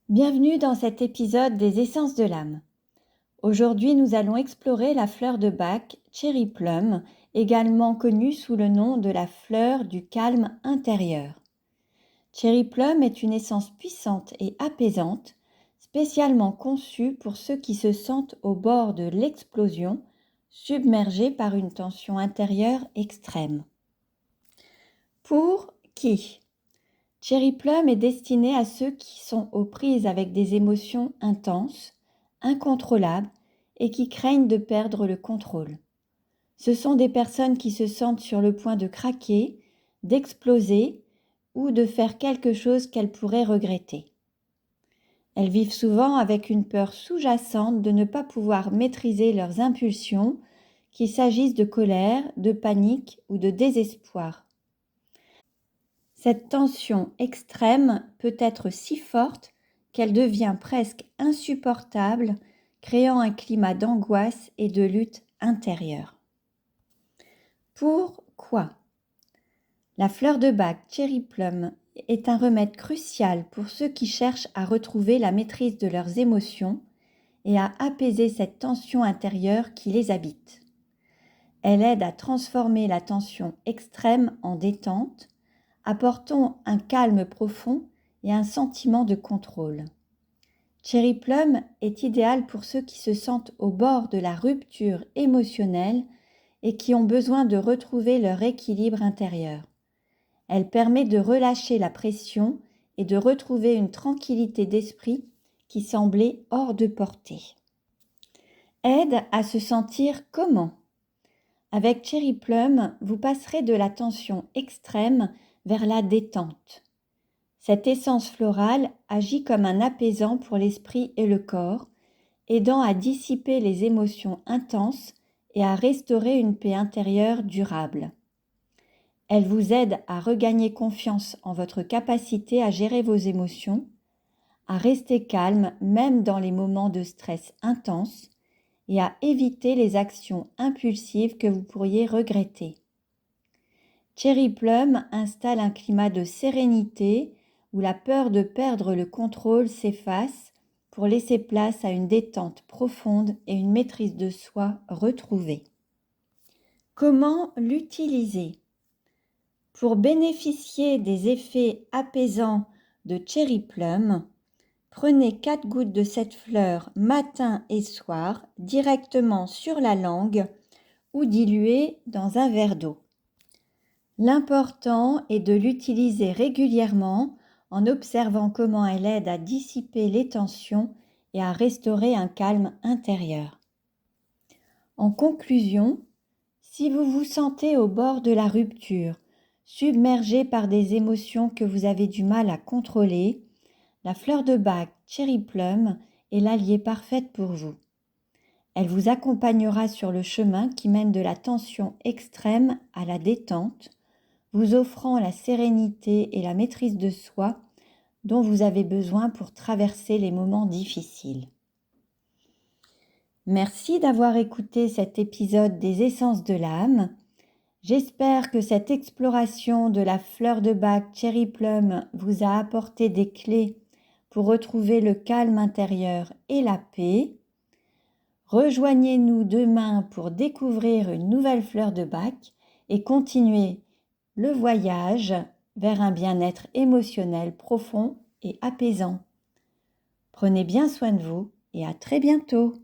Bienvenue dans cet épisode des Essences de l'âme. Aujourd'hui, nous allons explorer la fleur de Bach, Cherry Plum, également connue sous le nom de la fleur du calme intérieur. Cherry Plum est une essence puissante et apaisante, spécialement conçue pour ceux qui se sentent au bord de l'explosion, submergés par une tension intérieure extrême. Pour qui ? Cherry Plum est destiné à ceux qui sont aux prises avec des émotions intenses, incontrôlables et qui craignent de perdre le contrôle. Ce sont des personnes qui se sentent sur le point de craquer, d'exploser ou de faire quelque chose qu'elles pourraient regretter. Elles vivent souvent avec une peur sous-jacente de ne pas pouvoir maîtriser leurs impulsions, qu'il s'agisse de colère, de panique ou de désespoir. Cette tension extrême peut être si forte qu'elle devient presque insupportable, créant un climat d'angoisse et de lutte intérieure. Pourquoi ? La fleur de Bach, Cherry Plum, est un remède crucial pour ceux qui cherchent à retrouver la maîtrise de leurs émotions et à apaiser cette tension intérieure qui les habite. Elle aide à transformer la tension extrême en détente, apportant un calme profond et un sentiment de contrôle. Cherry Plum est idéal pour ceux qui se sentent au bord de la rupture émotionnelle et qui ont besoin de retrouver leur équilibre intérieur. Elle permet de relâcher la pression et de retrouver une tranquillité d'esprit qui semblait hors de portée. Aide à se sentir comment ? Avec Cherry Plum, vous passerez de la tension extrême vers la détente. Cette essence florale agit comme un apaisant pour l'esprit et le corps, aidant à dissiper les émotions intenses et à restaurer une paix intérieure durable. Elle vous aide à regagner confiance en votre capacité à gérer vos émotions, à rester calme même dans les moments de stress intense et à éviter les actions impulsives que vous pourriez regretter. Cherry Plum installe un climat de sérénité où la peur de perdre le contrôle s'efface pour laisser place à une détente profonde et une maîtrise de soi retrouvée. Comment l'utiliser ? Pour bénéficier des effets apaisants de Cherry Plum, prenez 4 gouttes de cette fleur matin et soir directement sur la langue ou diluées dans un verre d'eau. L'important est de l'utiliser régulièrement en observant comment elle aide à dissiper les tensions et à restaurer un calme intérieur. En conclusion, si vous vous sentez au bord de la rupture, submergé par des émotions que vous avez du mal à contrôler, la fleur de Bach Cherry Plum est l'alliée parfaite pour vous. Elle vous accompagnera sur le chemin qui mène de la tension extrême à la détente, vous offrant la sérénité et la maîtrise de soi dont vous avez besoin pour traverser les moments difficiles. Merci d'avoir écouté cet épisode des Essences de l'âme. J'espère que cette exploration de la fleur de Bach Cherry Plum vous a apporté des clés pour retrouver le calme intérieur et la paix. Rejoignez-nous demain pour découvrir une nouvelle fleur de Bach et continuer le voyage vers un bien-être émotionnel profond et apaisant. Prenez bien soin de vous et à très bientôt.